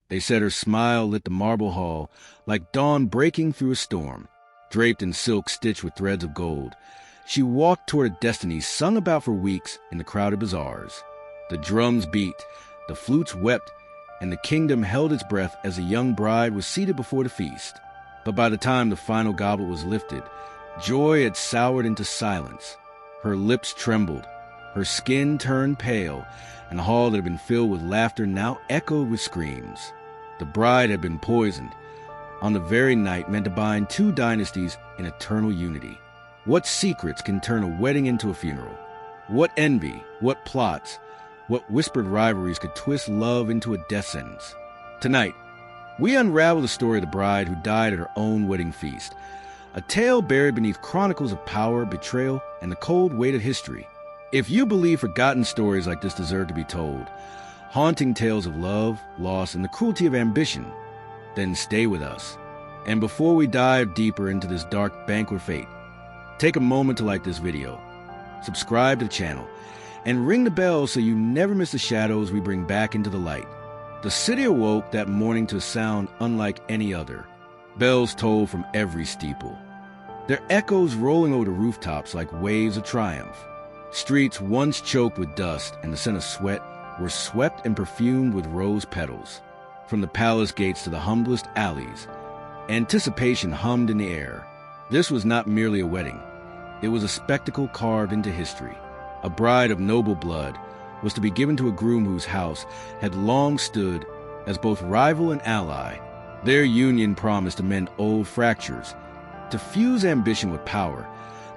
They said her smile lit the marble hall like dawn breaking through a storm. Draped in silk stitched with threads of gold, she walked toward a destiny sung about for weeks in the crowded bazaars. The drums beat, the flutes wept, and the kingdom held its breath as the young bride was seated before the feast. But by the time the final goblet was lifted, joy had soured into silence. Her lips trembled, her skin turned pale, and the hall that had been filled with laughter now echoed with screams. The bride had been poisoned, on the very night meant to bind two dynasties in eternal unity. What secrets can turn a wedding into a funeral? What envy, what plots, what whispered rivalries could twist love into a death sentence? Tonight, we unravel the story of the bride who died at her own wedding feast, a tale buried beneath chronicles of power, betrayal, and the cold weight of history. If you believe forgotten stories like this deserve to be told, haunting tales of love, loss, and the cruelty of ambition, then stay with us. And before we dive deeper into this dark banquet fate, take a moment to like this video, subscribe to the channel, and ring the bell so you never miss the shadows we bring back into the light. The city awoke that morning to a sound unlike any other. Bells tolled from every steeple, their echoes rolling over the rooftops like waves of triumph. Streets once choked with dust and the scent of sweat were swept and perfumed with rose petals. From the palace gates to the humblest alleys, anticipation hummed in the air. This was not merely a wedding. It was a spectacle carved into history. A bride of noble blood was to be given to a groom whose house had long stood as both rival and ally. Their union promised to mend old fractures, to fuse ambition with power,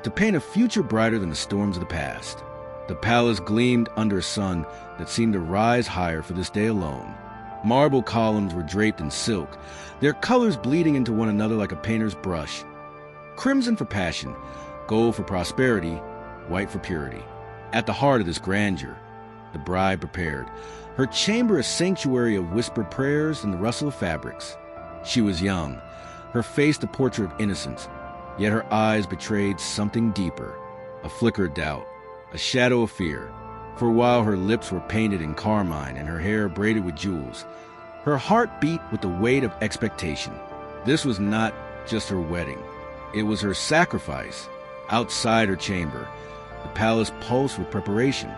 to paint a future brighter than the storms of the past. The palace gleamed under a sun that seemed to rise higher for this day alone. Marble columns were draped in silk, their colors bleeding into one another like a painter's brush. Crimson for passion, gold for prosperity, white for purity. At the heart of this grandeur, the bride prepared, her chamber a sanctuary of whispered prayers and the rustle of fabrics. She was young, her face the portrait of innocence, yet her eyes betrayed something deeper, a flicker of doubt, a shadow of fear. For while her lips were painted in carmine and her hair braided with jewels, her heart beat with the weight of expectation. This was not just her wedding. It was her sacrifice. Outside her chamber, the palace pulsed with preparation.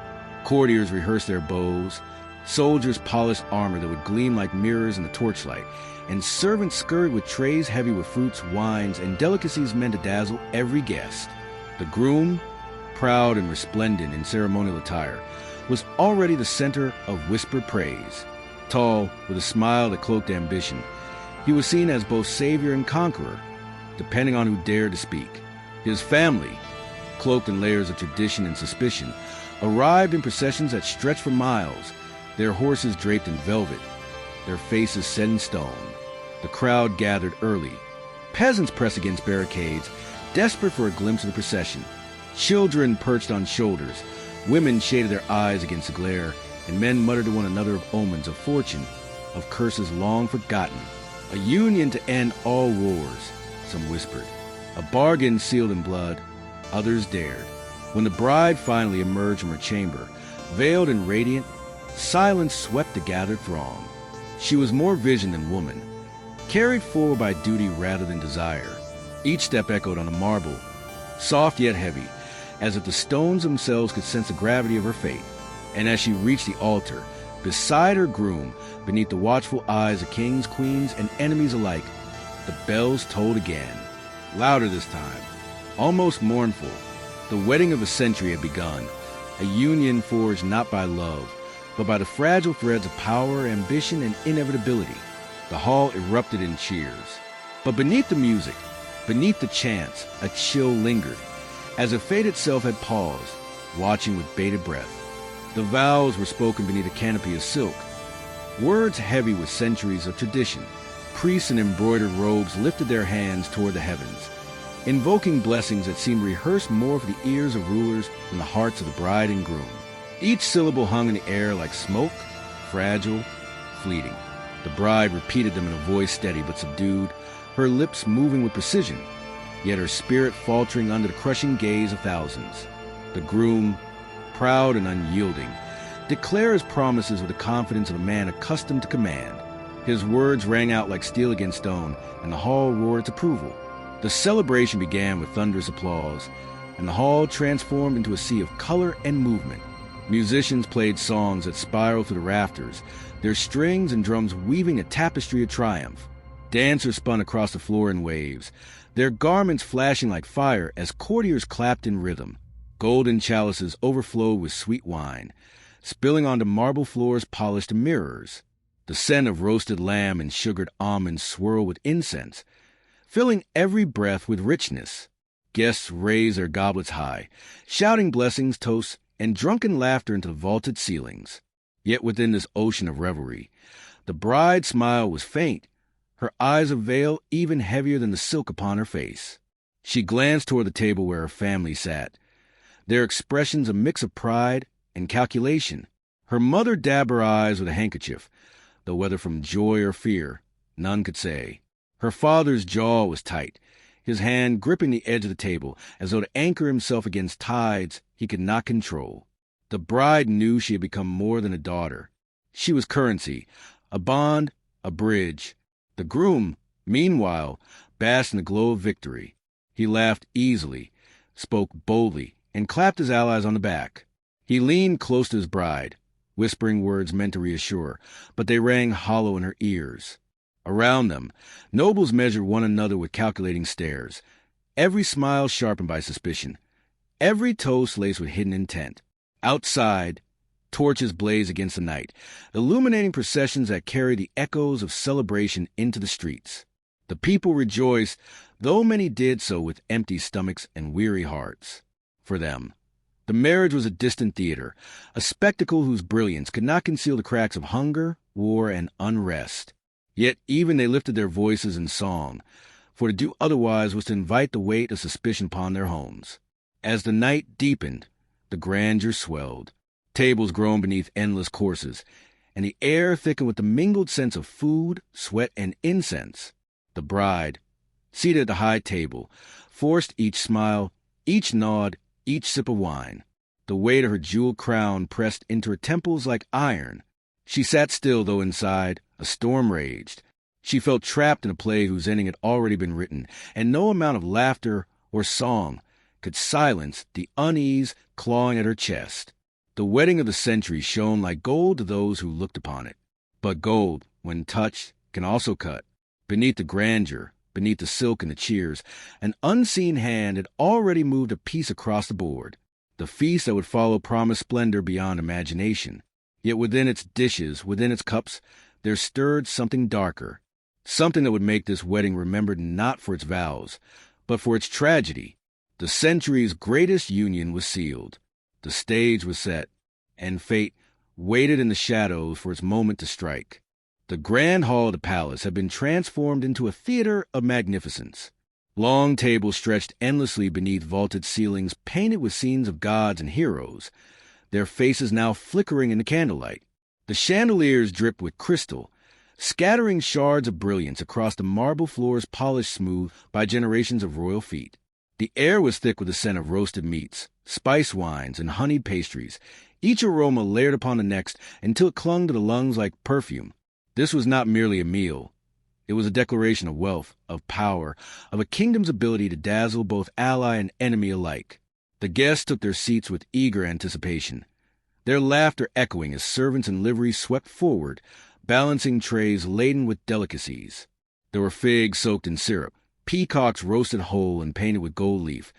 Courtiers rehearsed their bows, soldiers polished armor that would gleam like mirrors in the torchlight, and servants scurried with trays heavy with fruits, wines, and delicacies meant to dazzle every guest. The groom, proud and resplendent in ceremonial attire, was already the center of whispered praise. Tall, with a smile that cloaked ambition, he was seen as both savior and conqueror, depending on who dared to speak. His family, cloaked in layers of tradition and suspicion, arrived in processions that stretched for miles, their horses draped in velvet, their faces set in stone. The crowd gathered early. Peasants pressed against barricades, desperate for a glimpse of the procession. Children perched on shoulders, women shaded their eyes against the glare, and men muttered to one another of omens of fortune, of curses long forgotten. A union to end all wars, some whispered. A bargain sealed in blood, others dared. When the bride finally emerged from her chamber, veiled and radiant, silence swept the gathered throng. She was more vision than woman, carried forward by duty rather than desire. Each step echoed on the marble, soft yet heavy, as if the stones themselves could sense the gravity of her fate. And as she reached the altar, beside her groom, beneath the watchful eyes of kings, queens, and enemies alike, the bells tolled again, louder this time, almost mournful. The wedding of a century had begun, a union forged not by love, but by the fragile threads of power, ambition, and inevitability. The hall erupted in cheers. But beneath the music, beneath the chants, a chill lingered, as if fate itself had paused, watching with bated breath. The vows were spoken beneath a canopy of silk, words heavy with centuries of tradition. Priests in embroidered robes lifted their hands toward the heavens, invoking blessings that seemed rehearsed more for the ears of rulers than the hearts of the bride and groom. Each syllable hung in the air like smoke, fragile, fleeting. The bride repeated them in a voice steady but subdued, her lips moving with precision, yet her spirit faltering under the crushing gaze of thousands. The groom, proud and unyielding, declared his promises with the confidence of a man accustomed to command. His words rang out like steel against stone, and the hall roared its approval. The celebration began with thunderous applause, and the hall transformed into a sea of color and movement. Musicians played songs that spiraled through the rafters, their strings and drums weaving a tapestry of triumph. Dancers spun across the floor in waves, their garments flashing like fire as courtiers clapped in rhythm. Golden chalices overflowed with sweet wine, spilling onto marble floors polished to mirrors. The scent of roasted lamb and sugared almonds swirled with incense, filling every breath with richness. Guests raised their goblets high, shouting blessings, toasts, and drunken laughter into the vaulted ceilings. Yet within this ocean of revelry, the bride's smile was faint, her eyes a veil even heavier than the silk upon her face. She glanced toward the table where her family sat, their expressions a mix of pride and calculation. Her mother dabbed her eyes with a handkerchief, though whether from joy or fear, none could say. Her father's jaw was tight, his hand gripping the edge of the table as though to anchor himself against tides he could not control. The bride knew she had become more than a daughter. She was currency, a bond, a bridge. The groom, meanwhile, basked in the glow of victory. He laughed easily, spoke boldly, and clapped his allies on the back. He leaned close to his bride, whispering words meant to reassure, but they rang hollow in her ears. Around them, nobles measured one another with calculating stares, every smile sharpened by suspicion, every toast laced with hidden intent. Outside, torches blazed against the night, illuminating processions that carried the echoes of celebration into the streets. The people rejoiced, though many did so with empty stomachs and weary hearts. For them, the marriage was a distant theater, a spectacle whose brilliance could not conceal the cracks of hunger, war, and unrest. Yet even they lifted their voices in song, for to do otherwise was to invite the weight of suspicion upon their homes. As the night deepened, the grandeur swelled. Tables groaned beneath endless courses, and the air thickened with the mingled scents of food, sweat, and incense. The bride, seated at the high table, forced each smile, each nod, each sip of wine. The weight of her jeweled crown pressed into her temples like iron. She sat still, though inside a storm raged. She felt trapped in a play whose ending had already been written, and no amount of laughter or song could silence the unease clawing at her chest. The wedding of the century shone like gold to those who looked upon it. But gold, when touched, can also cut. Beneath the grandeur, beneath the silk and the cheers, an unseen hand had already moved a piece across the board. The feast that would follow promised splendor beyond imagination. Yet within its dishes, within its cups, there stirred something darker, something that would make this wedding remembered not for its vows, but for its tragedy. The century's greatest union was sealed. The stage was set, and fate waited in the shadows for its moment to strike. The grand hall of the palace had been transformed into a theater of magnificence. Long tables stretched endlessly beneath vaulted ceilings painted with scenes of gods and heroes, their faces now flickering in the candlelight. The chandeliers dripped with crystal, scattering shards of brilliance across the marble floors polished smooth by generations of royal feet. The air was thick with the scent of roasted meats, spice wines, and honeyed pastries, each aroma layered upon the next until it clung to the lungs like perfume. This was not merely a meal. It was a declaration of wealth, of power, of a kingdom's ability to dazzle both ally and enemy alike. The guests took their seats with eager anticipation, their laughter echoing as servants in livery swept forward, balancing trays laden with delicacies. There were figs soaked in syrup, peacocks roasted whole and painted with gold leaf,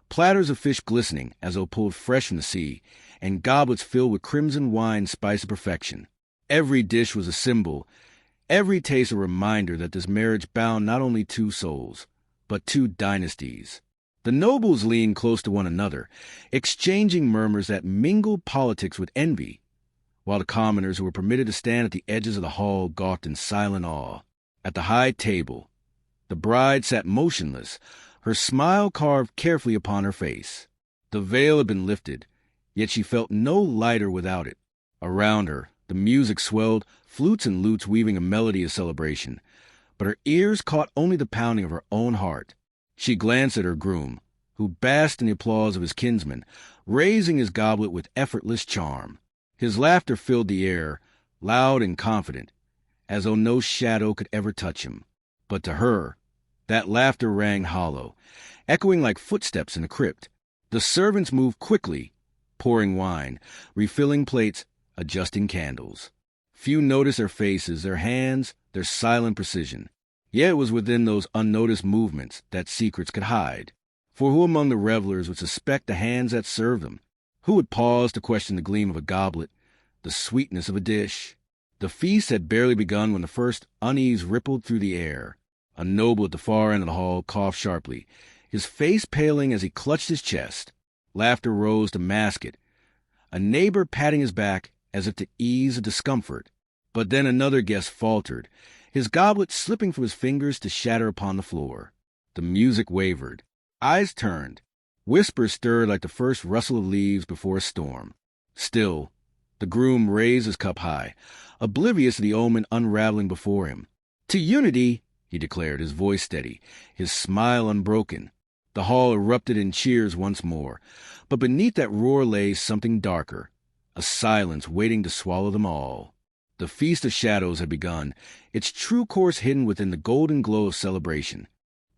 platters of fish glistening as though pulled fresh from the sea, and goblets filled with crimson wine spice of perfection. Every dish was a symbol, every taste a reminder that this marriage bound not only two souls, but two dynasties. The nobles leaned close to one another, exchanging murmurs that mingled politics with envy, while the commoners who were permitted to stand at the edges of the hall gawked in silent awe. At the high table, the bride sat motionless, her smile carved carefully upon her face. The veil had been lifted, yet she felt no lighter without it. Around her, the music swelled, flutes and lutes weaving a melody of celebration, but her ears caught only the pounding of her own heart. She glanced at her groom, who basked in the applause of his kinsmen, raising his goblet with effortless charm. His laughter filled the air, loud and confident, as though no shadow could ever touch him. But to her, that laughter rang hollow, echoing like footsteps in a crypt. The servants moved quickly, pouring wine, refilling plates, adjusting candles. Few noticed their faces, their hands, their silent precision. Yet it was within those unnoticed movements that secrets could hide. For who among the revelers would suspect the hands that served them? Who would pause to question the gleam of a goblet, the sweetness of a dish? The feast had barely begun when the first unease rippled through the air. A noble at the far end of the hall coughed sharply, his face paling as he clutched his chest. Laughter rose to mask it, a neighbor patting his back as if to ease a discomfort. But then another guest faltered, his goblet slipping from his fingers to shatter upon the floor. The music wavered. Eyes turned. Whispers stirred like the first rustle of leaves before a storm. Still, the groom raised his cup high, oblivious to the omen unraveling before him. "To unity," he declared, his voice steady, his smile unbroken. The hall erupted in cheers once more, but beneath that roar lay something darker, a silence waiting to swallow them all. The Feast of Shadows had begun, its true course hidden within the golden glow of celebration.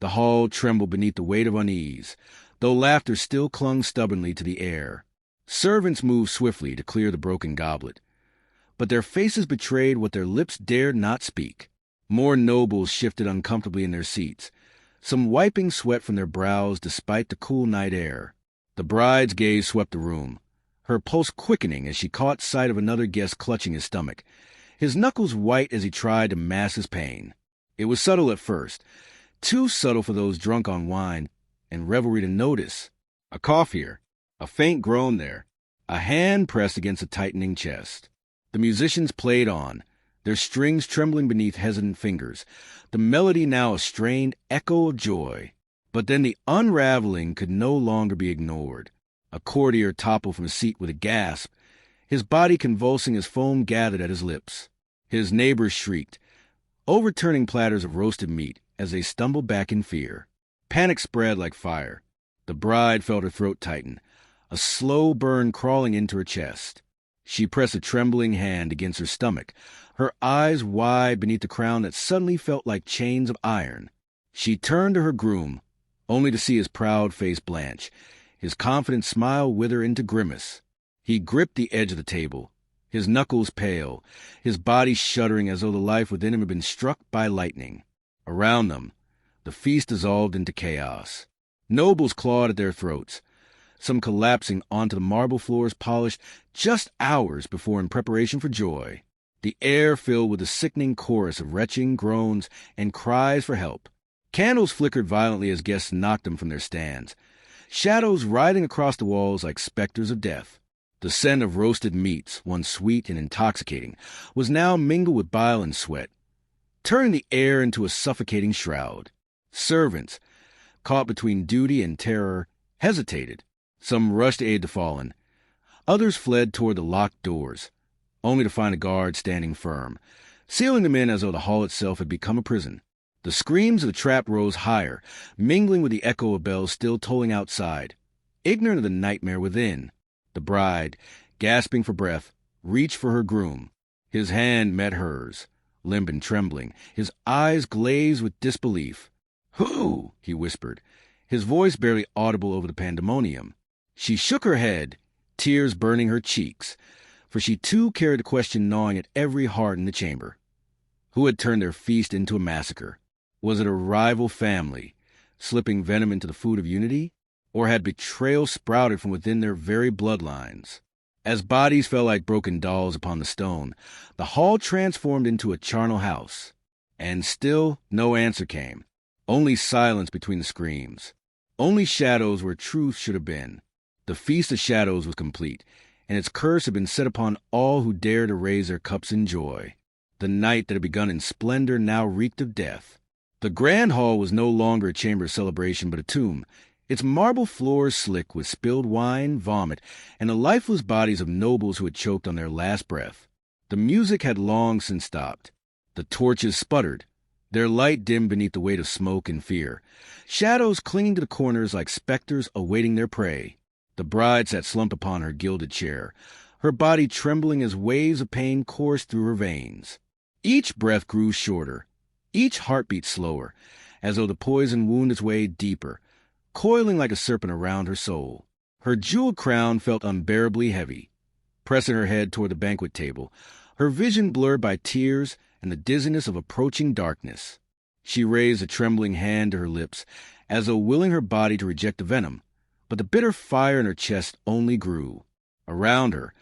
The hall trembled beneath the weight of unease, though laughter still clung stubbornly to the air. Servants moved swiftly to clear the broken goblet, but their faces betrayed what their lips dared not speak. More nobles shifted uncomfortably in their seats, some wiping sweat from their brows despite the cool night air. The bride's gaze swept the room, her pulse quickening as she caught sight of another guest clutching his stomach, his knuckles white as he tried to mask his pain. It was subtle at first, too subtle for those drunk on wine and revelry to notice. A cough here, a faint groan there, a hand pressed against a tightening chest. The musicians played on, their strings trembling beneath hesitant fingers, the melody now a strained echo of joy. But then the unraveling could no longer be ignored. A courtier toppled from his seat with a gasp, his body convulsing as foam gathered at his lips. His neighbors shrieked, overturning platters of roasted meat as they stumbled back in fear. Panic spread like fire. The bride felt her throat tighten, a slow burn crawling into her chest. She pressed a trembling hand against her stomach, her eyes wide beneath the crown that suddenly felt like chains of iron. She turned to her groom, only to see his proud face blanch, his confident smile wither into grimace. He gripped the edge of the table, his knuckles pale, his body shuddering as though the life within him had been struck by lightning. Around them, the feast dissolved into chaos. Nobles clawed at their throats, some collapsing onto the marble floors polished just hours before in preparation for joy. The air filled with a sickening chorus of retching groans and cries for help. Candles flickered violently as guests knocked them from their stands, shadows riding across the walls like specters of death. The scent of roasted meats, once sweet and intoxicating, was now mingled with bile and sweat, turning the air into a suffocating shroud. Servants, caught between duty and terror, hesitated. Some rushed to aid the fallen. Others fled toward the locked doors, only to find a guard standing firm, sealing them in as though the hall itself had become a prison. The screams of the trapped rose higher, mingling with the echo of bells still tolling outside. Ignorant of the nightmare within, the bride, gasping for breath, reached for her groom. His hand met hers, limp and trembling, his eyes glazed with disbelief. "Who?" he whispered, his voice barely audible over the pandemonium. She shook her head, tears burning her cheeks, for she too carried the question gnawing at every heart in the chamber. Who had turned their feast into a massacre? Was it a rival family, slipping venom into the food of unity? Or had betrayal sprouted from within their very bloodlines? As bodies fell like broken dolls upon the stone, the hall transformed into a charnel house. And still no answer came. Only silence between the screams. Only shadows where truth should have been. The Feast of Shadows was complete, and its curse had been set upon all who dared to raise their cups in joy. The night that had begun in splendor now reeked of death. The grand hall was no longer a chamber of celebration but a tomb, its marble floors slick with spilled wine, vomit, and the lifeless bodies of nobles who had choked on their last breath. The music had long since stopped. The torches sputtered, their light dimmed beneath the weight of smoke and fear, shadows clinging to the corners like specters awaiting their prey. The bride sat slumped upon her gilded chair, her body trembling as waves of pain coursed through her veins. Each breath grew shorter, each heartbeat slower, as though the poison wound its way deeper, coiling like a serpent around her soul. Her jeweled crown felt unbearably heavy. Pressing her head toward the banquet table, her vision blurred by tears and the dizziness of approaching darkness. She raised a trembling hand to her lips, as though willing her body to reject the venom, but the bitter fire in her chest only grew. Around her,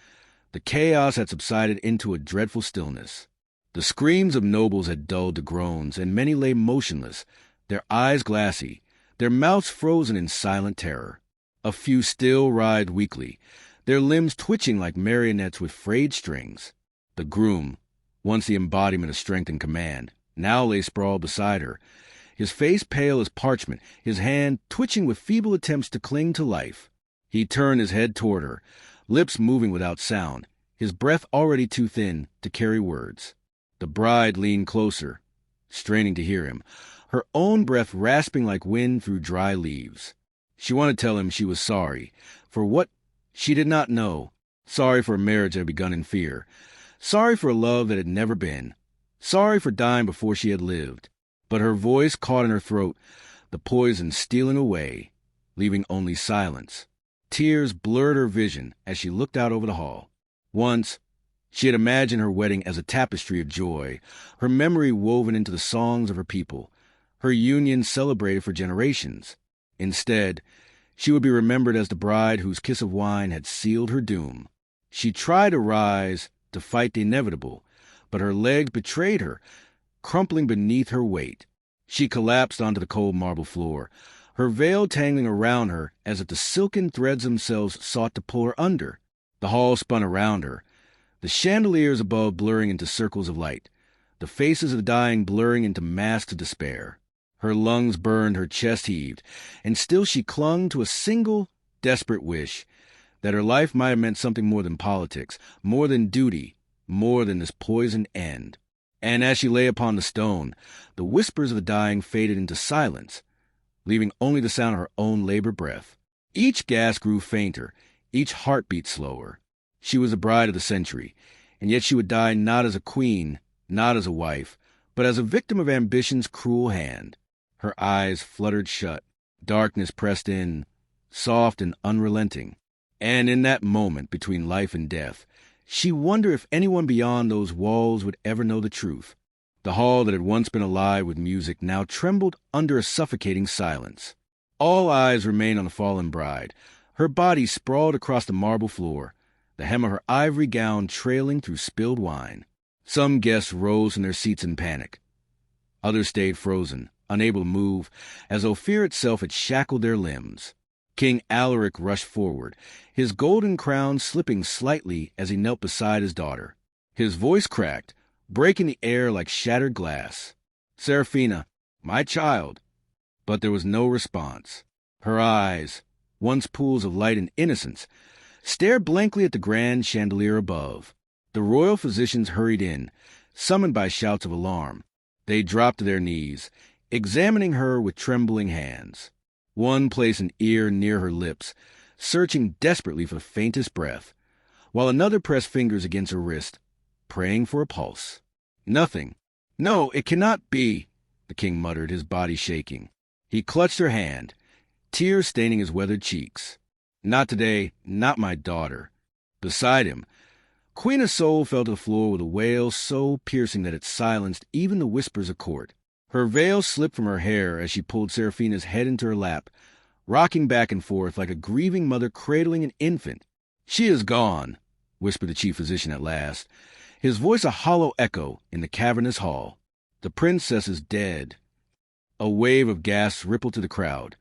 the chaos had subsided into a dreadful stillness. The screams of nobles had dulled to groans, and many lay motionless, their eyes glassy, their mouths frozen in silent terror. A few still writhed weakly, their limbs twitching like marionettes with frayed strings. The groom, once the embodiment of strength and command, now lay sprawled beside her, his face pale as parchment, his hand twitching with feeble attempts to cling to life. He turned his head toward her, lips moving without sound, his breath already too thin to carry words. The bride leaned closer, straining to hear him, her own breath rasping like wind through dry leaves. She wanted to tell him she was sorry for what she did not know, sorry for a marriage that had begun in fear, sorry for a love that had never been, sorry for dying before she had lived. But her voice caught in her throat, the poison stealing away, leaving only silence. Tears blurred her vision as she looked out over the hall. Once, she had imagined her wedding as a tapestry of joy, her memory woven into the songs of her people, her union celebrated for generations. Instead, she would be remembered as the bride whose kiss of wine had sealed her doom. She tried to rise, to fight the inevitable, but her legs betrayed her, crumpling beneath her weight. She collapsed onto the cold marble floor, her veil tangling around her as if the silken threads themselves sought to pull her under. The hall spun around her, the chandeliers above blurring into circles of light, the faces of the dying blurring into masks of despair. Her lungs burned, her chest heaved, and still she clung to a single, desperate wish, that her life might have meant something more than politics, more than duty, more than this poisoned end. And as she lay upon the stone, the whispers of the dying faded into silence, leaving only the sound of her own labored breath. Each gasp grew fainter, each heartbeat slower. She was the bride of the century, and yet she would die not as a queen, not as a wife, but as a victim of ambition's cruel hand. Her eyes fluttered shut, darkness pressed in, soft and unrelenting. And in that moment between life and death, she wondered if anyone beyond those walls would ever know the truth. The hall that had once been alive with music now trembled under a suffocating silence. All eyes remained on the fallen bride, her body sprawled across the marble floor, the hem of her ivory gown trailing through spilled wine. Some guests rose from their seats in panic. Others stayed frozen, unable to move, as though fear itself had shackled their limbs. King Alaric rushed forward, his golden crown slipping slightly as he knelt beside his daughter. His voice cracked, breaking the air like shattered glass. "Seraphina, my child." But there was no response. Her eyes, once pools of light and innocence, stared blankly at the grand chandelier above. The royal physicians hurried in, summoned by shouts of alarm. They dropped to their knees, examining her with trembling hands. One placed an ear near her lips, searching desperately for the faintest breath, while another pressed fingers against her wrist, praying for a pulse. Nothing. "No, it cannot be," the king muttered, his body shaking. He clutched her hand, tears staining his weathered cheeks. "Not today, not my daughter." Beside him, Queen of Soul fell to the floor with a wail so piercing that it silenced even the whispers of court. Her veil slipped from her hair as she pulled Seraphina's head into her lap, rocking back and forth like a grieving mother cradling an infant. "She is gone," whispered the chief physician at last, his voice a hollow echo in the cavernous hall. "The princess is dead." A wave of gasps rippled to the crowd,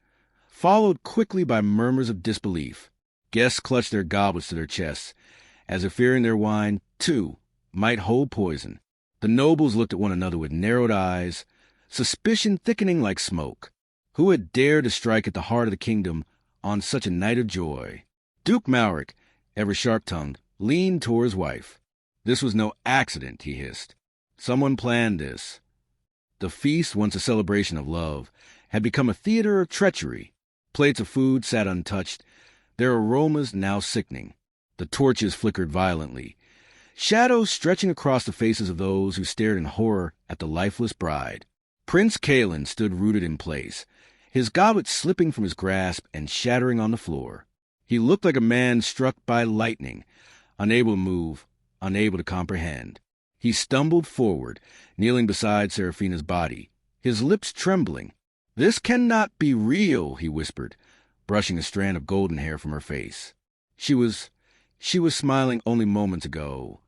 followed quickly by murmurs of disbelief. Guests clutched their goblets to their chests, as if fearing their wine, too, might hold poison. The nobles looked at one another with narrowed eyes, suspicion thickening like smoke. Who had dared to strike at the heart of the kingdom on such a night of joy? Duke Mauric, ever sharp-tongued, leaned toward his wife. "This was no accident," he hissed. "Someone planned this." The feast, once a celebration of love, had become a theater of treachery. Plates of food sat untouched, their aromas now sickening. The torches flickered violently. shadows stretching across the faces of those who stared in horror at the lifeless bride. Prince Kalen stood rooted in place, his goblet slipping from his grasp and shattering on the floor. He looked like a man struck by lightning, unable to move, unable to comprehend. He stumbled forward, kneeling beside Seraphina's body, his lips trembling. "This cannot be real," he whispered, brushing a strand of golden hair from her face. She was smiling only moments ago.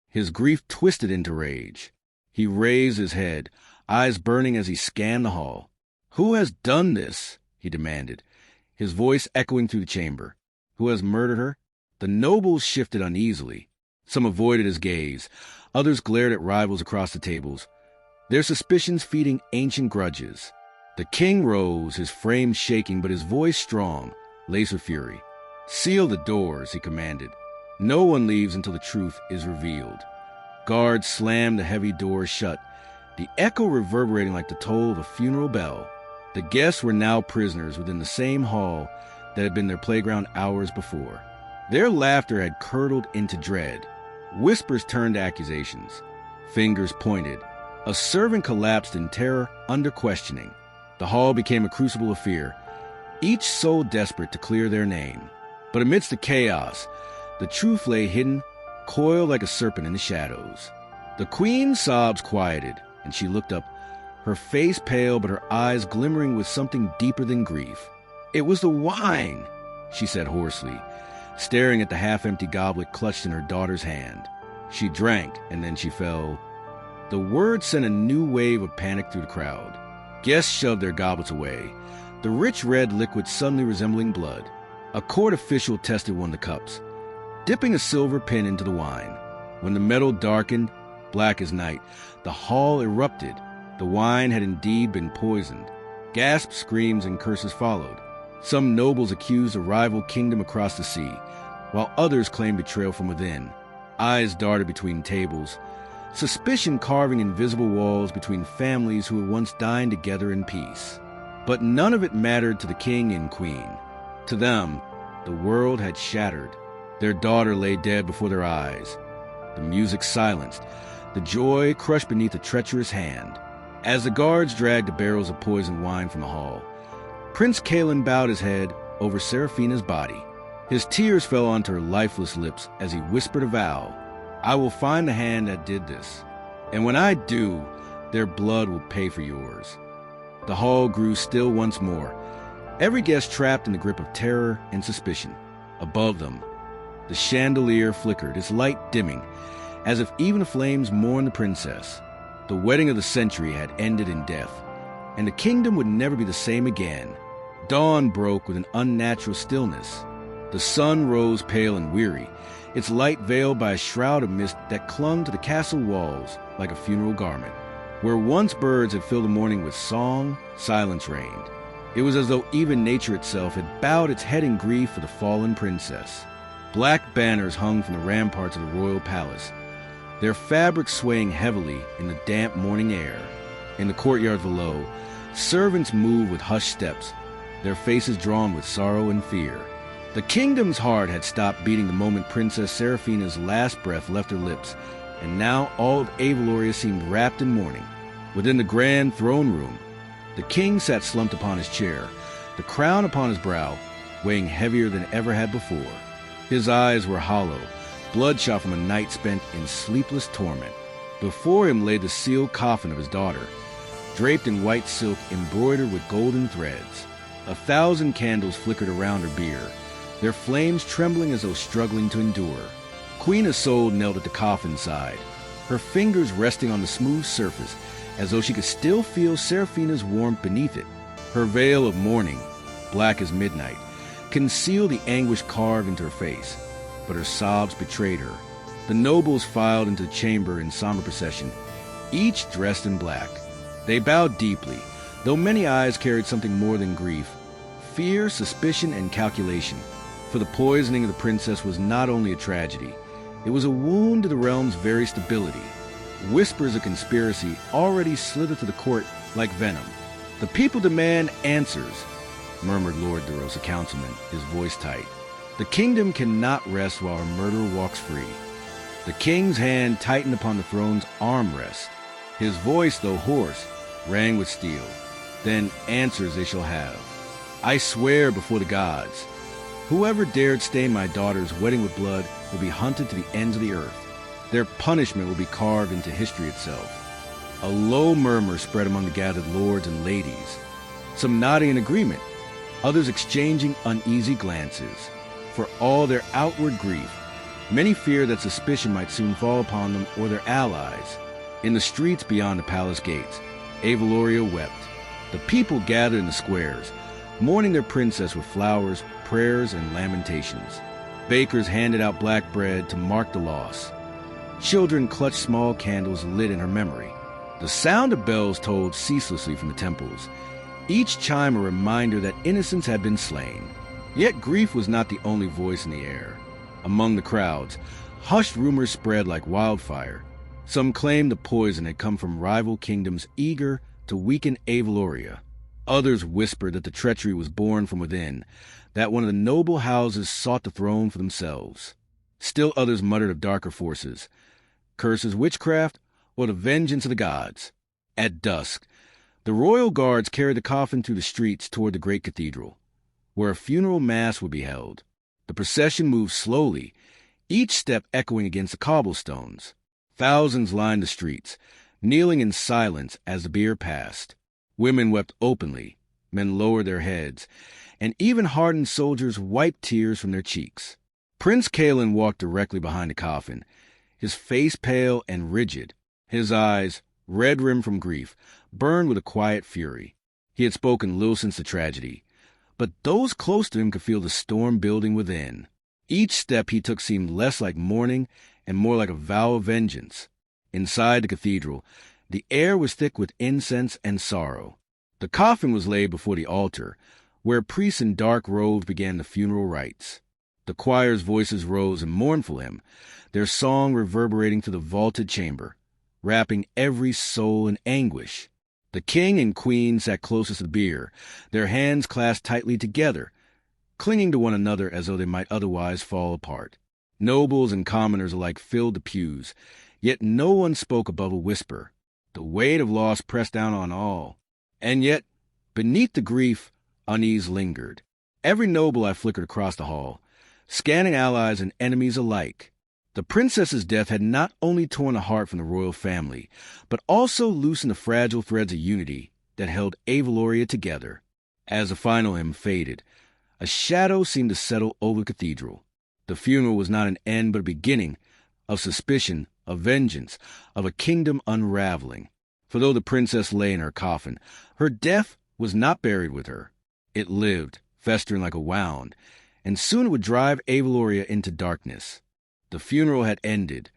His grief twisted into rage. He raised his head, eyes burning as he scanned the hall. "Who has done this?" he demanded, his voice echoing through the chamber. "Who has murdered her?" The nobles shifted uneasily. Some avoided his gaze. Others glared at rivals across the tables, their suspicions feeding ancient grudges. The king rose, his frame shaking but his voice strong, laced with fury. "Seal the doors," he commanded. "No one leaves until the truth is revealed." Guards slammed the heavy doors shut, the echo reverberating like the toll of a funeral bell. The guests were now prisoners within the same hall that had been their playground hours before. Their laughter had curdled into dread. Whispers turned to accusations. Fingers pointed. A servant collapsed in terror under questioning. The hall became a crucible of fear, each soul desperate to clear their name. But amidst the chaos, the truth lay hidden, coiled like a serpent in the shadows. The queen's sobs quieted, and she looked up, her face pale but her eyes glimmering with something deeper than grief. "It was the wine," she said hoarsely, staring at the half-empty goblet clutched in her daughter's hand. She drank, and then she fell. The word sent a new wave of panic through the crowd. Guests shoved their goblets away, the rich red liquid suddenly resembling blood. A court official tested one of the cups, dipping a silver pin into the wine. When the metal darkened, black as night, the hall erupted. The wine had indeed been poisoned. Gasps, screams, and curses followed. Some nobles accused a rival kingdom across the sea, while others claimed betrayal from within. Eyes darted between tables, suspicion carving invisible walls between families who had once dined together in peace. But none of it mattered to the king and queen. To them, the world had shattered. Their daughter lay dead before their eyes. The music silenced, the joy crushed beneath a treacherous hand. As the guards dragged the barrels of poisoned wine from the hall, Prince Kalen bowed his head over Seraphina's body. His tears fell onto her lifeless lips as he whispered a vow. "I will find the hand that did this, and when I do, their blood will pay for yours." The hall grew still once more, every guest trapped in the grip of terror and suspicion. Above them, the chandelier flickered, its light dimming, as if even the flames mourned the princess. The wedding of the century had ended in death, and the kingdom would never be the same again. Dawn broke with an unnatural stillness. The sun rose pale and weary, its light veiled by a shroud of mist that clung to the castle walls like a funeral garment. Where once birds had filled the morning with song, silence reigned. It was as though even nature itself had bowed its head in grief for the fallen princess. Black banners hung from the ramparts of the royal palace, their fabrics swaying heavily in the damp morning air. In the courtyard below, servants moved with hushed steps, their faces drawn with sorrow and fear. The kingdom's heart had stopped beating the moment Princess Seraphina's last breath left her lips, and now all of Avaloria seemed wrapped in mourning. Within the grand throne room, the king sat slumped upon his chair, the crown upon his brow, weighing heavier than ever had before. His eyes were hollow, bloodshot from a night spent in sleepless torment. Before him lay the sealed coffin of his daughter, draped in white silk embroidered with golden threads. 1,000 candles flickered around her bier, their flames trembling as though struggling to endure. Queen Isolde knelt at the coffin side, her fingers resting on the smooth surface as though she could still feel Seraphina's warmth beneath it. Her veil of mourning, black as midnight, concealed the anguish carved into her face, but her sobs betrayed her. The nobles filed into the chamber in somber procession, each dressed in black. They bowed deeply, though many eyes carried something more than grief, fear, suspicion, and calculation. For the poisoning of the princess was not only a tragedy, it was a wound to the realm's very stability. Whispers of conspiracy already slithered to the court like venom. "The people demand answers," murmured Lord Duros, a councilman, his voice tight. "The kingdom cannot rest while her murderer walks free." The king's hand tightened upon the throne's armrest. His voice, though hoarse, rang with steel. Then answers they shall have. I swear before the gods, whoever dared stain my daughter's wedding with blood will be hunted to the ends of the earth. Their punishment will be carved into history itself. A low murmur spread among the gathered lords and ladies, some nodding in agreement, others exchanging uneasy glances. For all their outward grief, many feared that suspicion might soon fall upon them or their allies. In the streets beyond the palace gates, Avaloria wept. The people gathered in the squares, mourning their princess with flowers, prayers, and lamentations. Bakers handed out black bread to mark the loss. Children clutched small candles lit in her memory. The sound of bells tolled ceaselessly from the temples, each chime a reminder that innocence had been slain. Yet grief was not the only voice in the air. Among the crowds, hushed rumors spread like wildfire. Some claimed the poison had come from rival kingdoms eager to weaken Avaloria. Others whispered that the treachery was born from within, that one of the noble houses sought the throne for themselves. Still others muttered of darker forces, curses, witchcraft, or the vengeance of the gods. At dusk, the royal guards carried the coffin through the streets toward the great cathedral, where a funeral mass would be held. The procession moved slowly, each step echoing against the cobblestones. Thousands lined the streets, kneeling in silence as the bier passed. Women wept openly, men lowered their heads, and even hardened soldiers wiped tears from their cheeks. Prince Kalen walked directly behind the coffin, his face pale and rigid. His eyes, red-rimmed from grief, burned with a quiet fury. He had spoken little since the tragedy, but those close to him could feel the storm building within. Each step he took seemed less like mourning and more like a vow of vengeance. Inside the cathedral, the air was thick with incense and sorrow. The coffin was laid before the altar, where priests in dark robes began the funeral rites. The choir's voices rose in mournful hymn, their song reverberating through the vaulted chamber, wrapping every soul in anguish. The king and queen sat closest to the bier, their hands clasped tightly together, clinging to one another as though they might otherwise fall apart. Nobles and commoners alike filled the pews, yet no one spoke above a whisper. The weight of loss pressed down on all. And yet, beneath the grief, unease lingered. Every noble eye flickered across the hall, scanning allies and enemies alike. The princess's death had not only torn the heart from the royal family, but also loosened the fragile threads of unity that held Avaloria together. As the final hymn faded, a shadow seemed to settle over the cathedral. The funeral was not an end but a beginning of suspicion, of vengeance, of a kingdom unraveling. For though the princess lay in her coffin, her death was not buried with her. It lived, festering like a wound, and soon it would drive Avaloria into darkness. The funeral had ended,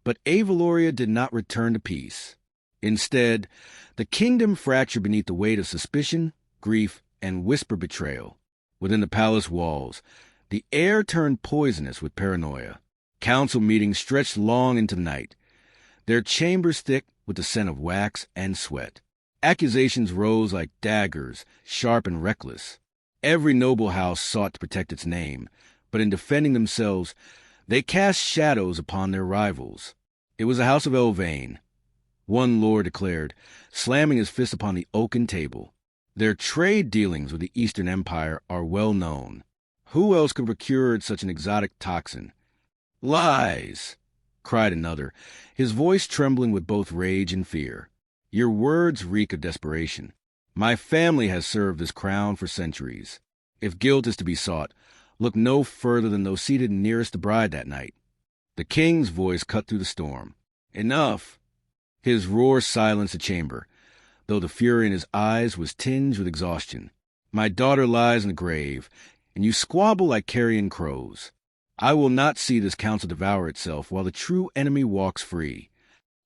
but Avaloria did not return to peace. Instead, the kingdom fractured beneath the weight of suspicion, grief, and whispered betrayal. Within the palace walls, the air turned poisonous with paranoia. Council meetings stretched long into the night, their chambers thick with the scent of wax and sweat. Accusations rose like daggers, sharp and reckless. Every noble house sought to protect its name, but in defending themselves, they cast shadows upon their rivals. It was the house of Elvain, one lord declared, slamming his fist upon the oaken table. Their trade dealings with the Eastern Empire are well known. Who else could procure such an exotic toxin? Lies, cried another, his voice trembling with both rage and fear. Your words reek of desperation. My family has served this crown for centuries. If guilt is to be sought, look no further than those seated nearest the bride that night. The king's voice cut through the storm. Enough! His roar silenced the chamber, though the fury in his eyes was tinged with exhaustion. My daughter lies in the grave, and you squabble like carrion crows. I will not see this council devour itself while the true enemy walks free.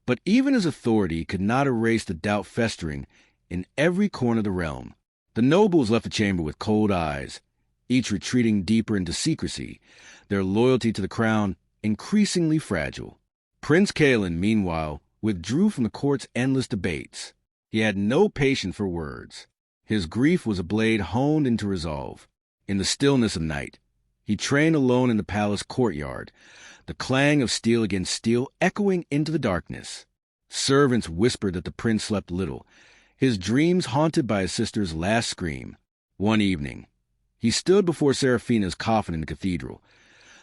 But even his authority could not erase the doubt festering in every corner of the realm. The nobles left the chamber with cold eyes, each retreating deeper into secrecy, their loyalty to the crown increasingly fragile. Prince Kalen, meanwhile, withdrew from the court's endless debates. He had no patience for words. His grief was a blade honed into resolve. In the stillness of night, he trained alone in the palace courtyard, the clang of steel against steel echoing into the darkness. Servants whispered that the prince slept little, his dreams haunted by his sister's last scream. One evening, he stood before Seraphina's coffin in the cathedral,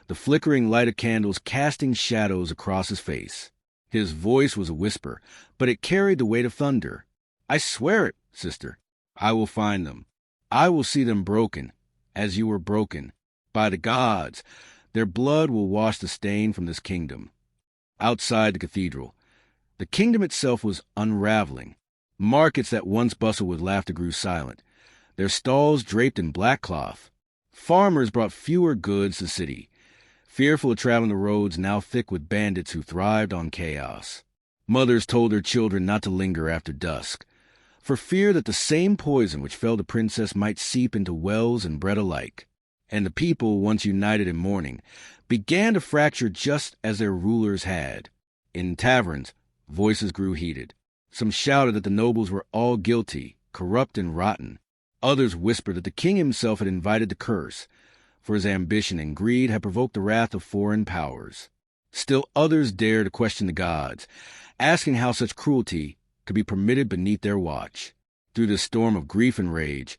the flickering light of candles casting shadows across his face. His voice was a whisper, but it carried the weight of thunder. "I swear it, sister. I will find them. I will see them broken, as you were broken. By the gods, their blood will wash the stain from this kingdom." Outside the cathedral, the kingdom itself was unraveling. Markets that once bustled with laughter grew silent, their stalls draped in black cloth. Farmers brought fewer goods to the city, fearful of traveling the roads now thick with bandits who thrived on chaos. Mothers told their children not to linger after dusk, for fear that the same poison which felled the princess might seep into wells and bread alike. And the people, once united in mourning, began to fracture just as their rulers had. In taverns, voices grew heated. Some shouted that the nobles were all guilty, corrupt and rotten. Others whispered that the king himself had invited the curse, for his ambition and greed had provoked the wrath of foreign powers. Still others dared to question the gods, asking how such cruelty could be permitted beneath their watch. Through this storm of grief and rage,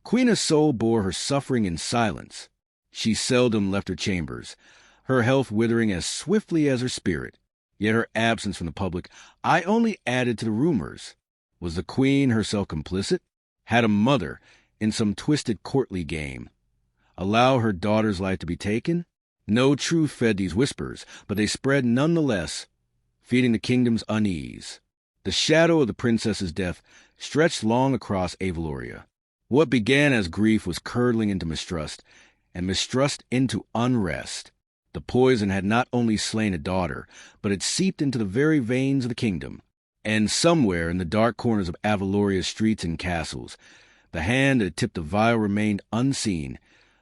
Queen Sol bore her suffering in silence. She seldom left her chambers, her health withering as swiftly as her spirit. Yet her absence from the public eye only added to the rumors. Was the queen herself complicit? Had a mother, in some twisted courtly game, allow her daughter's life to be taken? No truth fed these whispers, but they spread nonetheless, feeding the kingdom's unease. The shadow of the princess's death stretched long across Avaloria. What began as grief was curdling into mistrust, and mistrust into unrest. The poison had not only slain a daughter, but had seeped into the very veins of the kingdom. And somewhere in the dark corners of Avaloria's streets and castles, the hand that had tipped the vial remained unseen,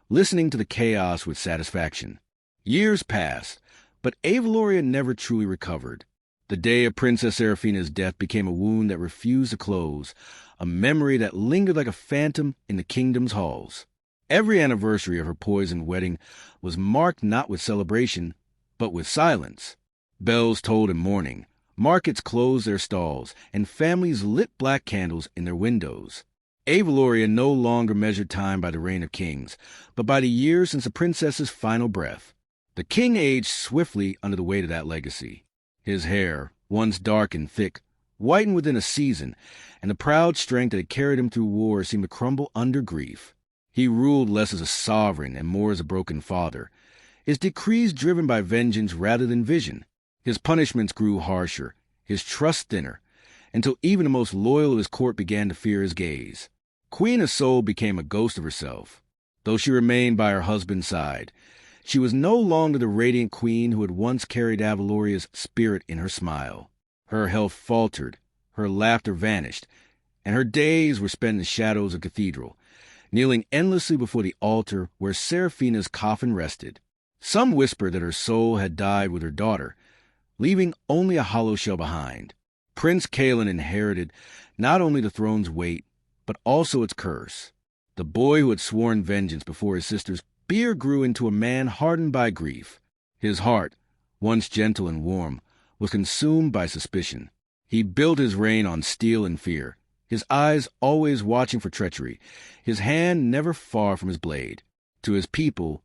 listening to the chaos with satisfaction. Years passed, but Avaloria never truly recovered. The day of Princess Seraphina's death became a wound that refused to close, a memory that lingered like a phantom in the kingdom's halls. Every anniversary of her poisoned wedding was marked not with celebration, but with silence. Bells tolled in mourning, markets closed their stalls, and families lit black candles in their windows. Avaloria no longer measured time by the reign of kings, but by the years since the princess's final breath. The king aged swiftly under the weight of that legacy. His hair, once dark and thick, whitened within a season, and the proud strength that had carried him through war seemed to crumble under grief. He ruled less as a sovereign and more as a broken father, his decrees driven by vengeance rather than vision. His punishments grew harsher, his trust thinner, until even the most loyal of his court began to fear his gaze. Queen Sol became a ghost of herself. Though she remained by her husband's side, she was no longer the radiant queen who had once carried Avaloria's spirit in her smile. Her health faltered, her laughter vanished, and her days were spent in the shadows of the cathedral, kneeling endlessly before the altar where Seraphina's coffin rested. Some whispered that her soul had died with her daughter, leaving only a hollow shell behind. Prince Kalen inherited not only the throne's weight, but also its curse. The boy who had sworn vengeance before his sister's beard grew into a man hardened by grief. His heart, once gentle and warm, was consumed by suspicion. He built his reign on steel and fear, his eyes always watching for treachery, his hand never far from his blade. To his people,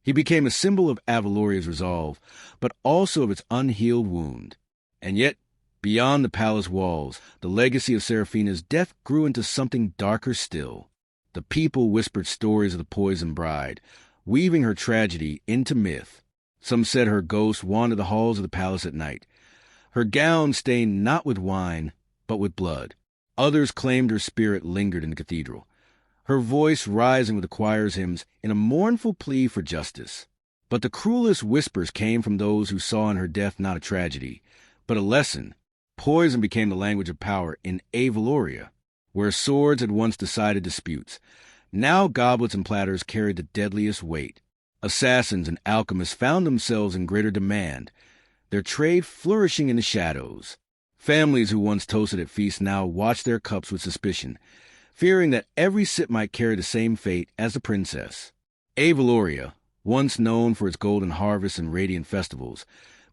he became a symbol of Avaloria's resolve, but also of its unhealed wound. And yet, beyond the palace walls, the legacy of Seraphina's death grew into something darker still. The people whispered stories of the poisoned bride, weaving her tragedy into myth. Some said her ghost wandered the halls of the palace at night, her gown stained not with wine, but with blood. Others claimed her spirit lingered in the cathedral, her voice rising with the choir's hymns in a mournful plea for justice. But the cruelest whispers came from those who saw in her death not a tragedy, but a lesson. Poison became the language of power in Avaloria, where swords had once decided disputes. Now goblets and platters carried the deadliest weight. Assassins and alchemists found themselves in greater demand, their trade flourishing in the shadows. Families who once toasted at feasts now watched their cups with suspicion, fearing that every sip might carry the same fate as the princess. Avaloria, once known for its golden harvests and radiant festivals,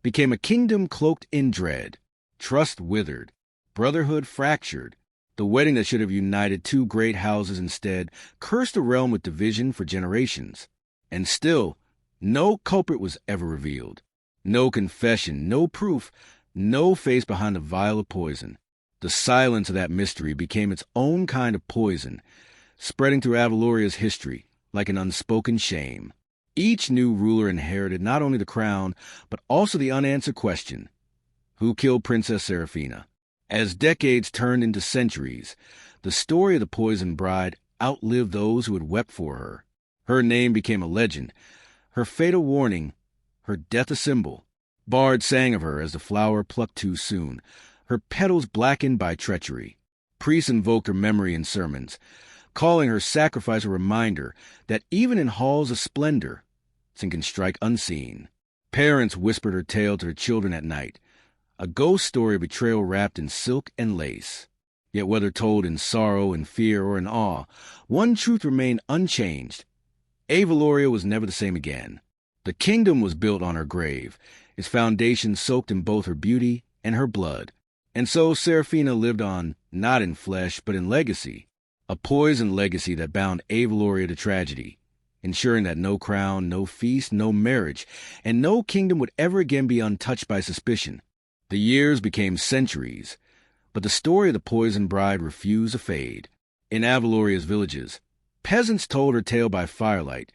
became a kingdom cloaked in dread. Trust withered, brotherhood fractured. The wedding that should have united two great houses instead cursed a realm with division for generations. And still, no culprit was ever revealed. No confession, no proof, no face behind the vial of poison. The silence of that mystery became its own kind of poison, spreading through Avaloria's history like an unspoken shame. Each new ruler inherited not only the crown, but also the unanswered question: who killed Princess Seraphina? As decades turned into centuries, the story of the poisoned bride outlived those who had wept for her. Her name became a legend, her fatal warning, her death a symbol. Bards sang of her as the flower plucked too soon, her petals blackened by treachery. Priests invoked her memory in sermons, calling her sacrifice a reminder that even in halls of splendor, sin can strike unseen. Parents whispered her tale to their children at night, a ghost story of betrayal wrapped in silk and lace. Yet whether told in sorrow, in fear, or in awe, one truth remained unchanged. Avaloria was never the same again. The kingdom was built on her grave, its foundation soaked in both her beauty and her blood. And so Seraphina lived on, not in flesh, but in legacy, a poisoned legacy that bound Avaloria to tragedy, ensuring that no crown, no feast, no marriage, and no kingdom would ever again be untouched by suspicion. The years became centuries, but the story of the poisoned bride refused to fade. In Avaloria's villages, peasants told her tale by firelight,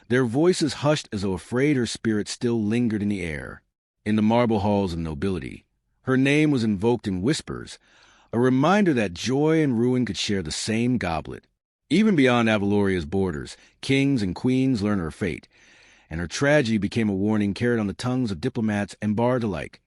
their voices hushed as though afraid her spirit still lingered in the air. In the marble halls of nobility, her name was invoked in whispers, a reminder that joy and ruin could share the same goblet. Even beyond Avaloria's borders, kings and queens learned her fate, and her tragedy became a warning carried on the tongues of diplomats and bards alike.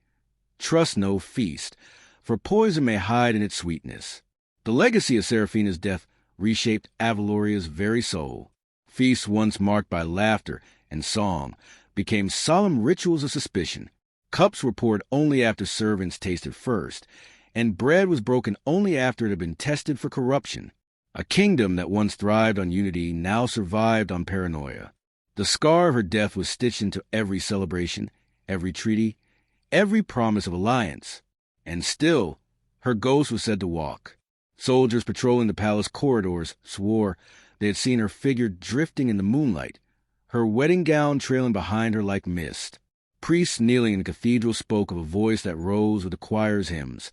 Trust no feast, for poison may hide in its sweetness. The legacy of Seraphina's death reshaped Avaloria's very soul. Feasts once marked by laughter and song became solemn rituals of suspicion. Cups were poured only after servants tasted first, and bread was broken only after it had been tested for corruption. A kingdom that once thrived on unity now survived on paranoia. The scar of her death was stitched into every celebration, every treaty, every promise of alliance. And still, her ghost was said to walk. Soldiers patrolling the palace corridors swore they had seen her figure drifting in the moonlight, her wedding gown trailing behind her like mist. Priests kneeling in the cathedral spoke of a voice that rose with the choir's hymns,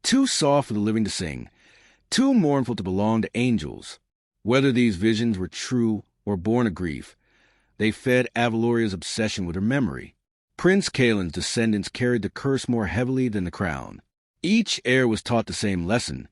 too soft for the living to sing, too mournful to belong to angels. Whether these visions were true or born of grief, they fed Avaloria's obsession with her memory. Prince Kaelin's descendants carried the curse more heavily than the crown. Each heir was taught the same lesson,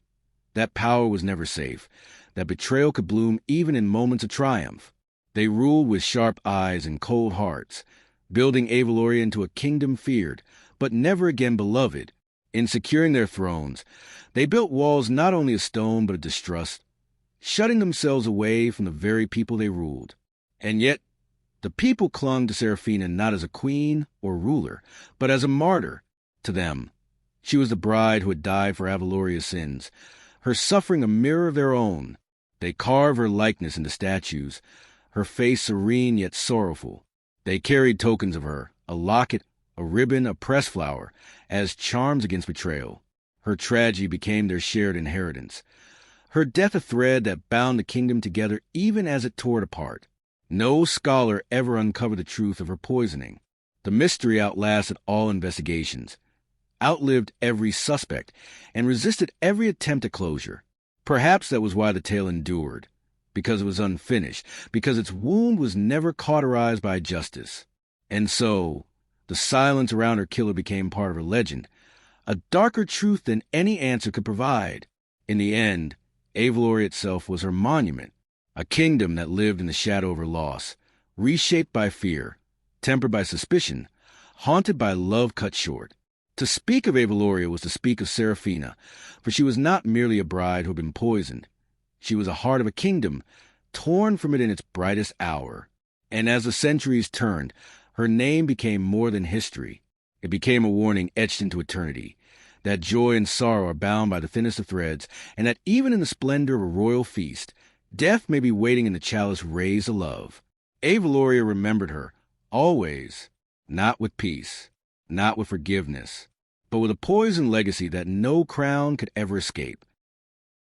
that power was never safe, that betrayal could bloom even in moments of triumph. They ruled with sharp eyes and cold hearts, building Avaloria into a kingdom feared, but never again beloved. In securing their thrones, they built walls not only of stone but of distrust, shutting themselves away from the very people they ruled. And yet, the people clung to Seraphina not as a queen or ruler, but as a martyr. To them, she was the bride who had died for Avaloria's sins, her suffering a mirror of their own. They carved her likeness into statues, her face serene yet sorrowful. They carried tokens of her, a locket, a ribbon, a pressed flower, as charms against betrayal. Her tragedy became their shared inheritance, her death a thread that bound the kingdom together even as it tore it apart. No scholar ever uncovered the truth of her poisoning. The mystery outlasted all investigations, outlived every suspect, and resisted every attempt at closure. Perhaps that was why the tale endured, because it was unfinished, because its wound was never cauterized by justice. And so, the silence around her killer became part of her legend, a darker truth than any answer could provide. In the end, Avaloria itself was her monument, a kingdom that lived in the shadow of her loss, reshaped by fear, tempered by suspicion, haunted by love cut short. To speak of Avaloria was to speak of Seraphina, for she was not merely a bride who had been poisoned. She was a heart of a kingdom, torn from it in its brightest hour. And as the centuries turned, her name became more than history. It became a warning etched into eternity, that joy and sorrow are bound by the thinnest of threads, and that even in the splendor of a royal feast, death may be waiting in the chalice raised to love. Ava Loria remembered her, always, not with peace, not with forgiveness, but with a poisoned legacy that no crown could ever escape.